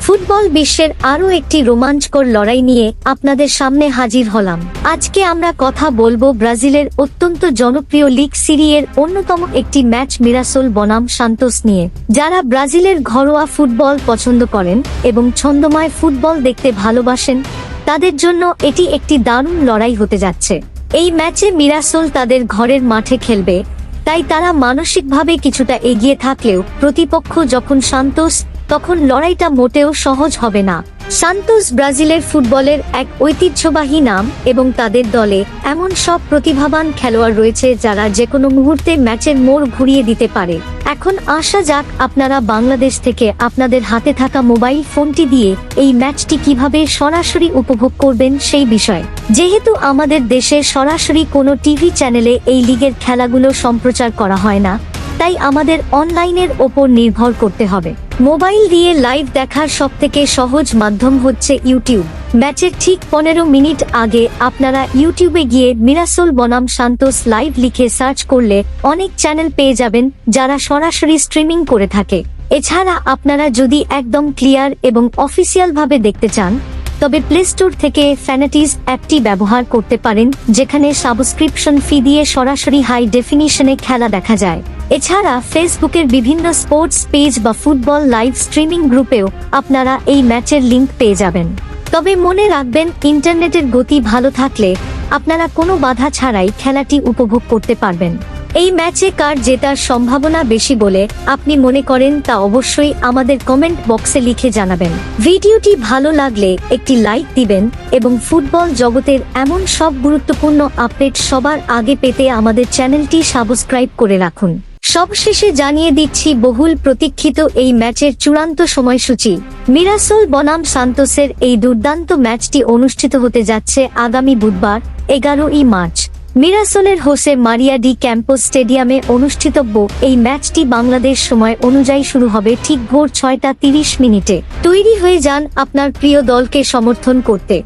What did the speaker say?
Football বিশ্বের আরও একটি রোমাঞ্চকর লড়াই নিয়ে আপনাদের সামনে হাজির হলাম। আজকে আমরা কথা বলবো ব্রাজিলের অত্যন্ত জনপ্রিয় লিগ সিরি এর অন্যতম একটি ম্যাচ মিরাসোল বনাম সান্তোস নিয়ে। যারা ব্রাজিলের ঘরোয়া ফুটবল পছন্দ করেন এবং ছন্দময় ফুটবল দেখতে ভালোবাসেন, তাদের জন্য এটি একটি দারুণ লড়াই হতে যাচ্ছে। এই ম্যাচে মিরাসোল তাদের ঘরের মাঠে খেলবে, তাই তারা মানসিকভাবে কিছুটা এগিয়ে থাকলেও প্রতিপক্ষ যখন সান্তোস, তখন লড়াইটা মোটেও সহজ হবে না। সান্তোস ব্রাজিলের ফুটবলের এক ঐতিহ্যবাহী নাম এবং তাদের দলে এমন সব প্রতিভাবান খেলোয়াড় রয়েছে যারা যেকোনো মুহূর্তে ম্যাচের মোড় ঘুরিয়ে দিতে পারে। এখন আসা যাক আপনারা বাংলাদেশ থেকে আপনাদের হাতে থাকা মোবাইল ফোনটি দিয়ে এই ম্যাচটি কিভাবে সরাসরি উপভোগ করবেন সেই বিষয়ে। যেহেতু আমাদের দেশে সরাসরি কোনো টিভি চ্যানেলে এই লিগের খেলাগুলো সম্প্রচার করা হয় না, তাই আমাদের অনলাইনের ওপর নির্ভর করতে হবে। মোবাইল দিয়ে লাইভ দেখার সবথেকে সহজ মাধ্যম হচ্ছে ইউটিউব। ম্যাচের ঠিক 15 মিনিট আগে আপনারা ইউটিউবে গিয়ে মিরাসোল বনাম সান্তোস লাইভ লিখে সার্চ করলে অনেক চ্যানেল পেয়ে যাবেন যারা সরাসরি স্ট্রিমিং করে থাকে। এছাড়া আপনারা যদি একদম ক্লিয়ার এবং অফিসিয়াল ভাবে দেখতে চান, তবে প্লে স্টোর থেকে ফ্যানাটিজ অ্যাপটি ব্যবহার করতে পারেন, যেখানে সাবস্ক্রিপশন ফি দিয়ে সরাসরি হাই ডেফিনিশনে খেলা দেখা যায়। এছাড়া ফেসবুকের বিভিন্ন স্পোর্টস পেজ বা ফুটবল লাইভ স্ট্রিমিং গ্রুপেও আপনারা এই ম্যাচের লিংক পেয়ে যাবেন। তবে মনে রাখবেন, ইন্টারনেটের গতি ভালো থাকলে আপনারা কোনো বাধা ছাড়াই খেলাটি উপভোগ করতে পারবেন। এই ম্যাচে কার জেতার সম্ভাবনা বেশি বলে আপনি মনে করেন তা অবশ্যই আমাদের কমেন্ট বক্সে লিখে জানাবেন। ভিডিওটি ভালো লাগলে একটি লাইক দিবেন এবং ফুটবল জগতের এমন সব গুরুত্বপূর্ণ আপডেট সবার আগে পেতে আমাদের চ্যানেলটি সাবস্ক্রাইব করে রাখুন। সবশেষে জানিয়ে দিচ্ছি বহুল প্রতীক্ষিত এই ম্যাচের চূড়ান্ত সময়সূচি। মিরাসোল বনাম সান্তোসের এই দুর্দান্ত ম্যাচটি অনুষ্ঠিত হতে যাচ্ছে আগামী বুধবার 11ই মার্চ। মিরাসোলের হোসে মারিয়া ডি ক্যাম্পোস স্টেডিয়ামে অনুষ্ঠিতব্য এই ম্যাচটি বাংলাদেশ সময় অনুযায়ী শুরু হবে ঠিক ভোর 6টা 30 মিনিটে। তৈরি হয়ে যান আপনার প্রিয় দলকে সমর্থন করতে।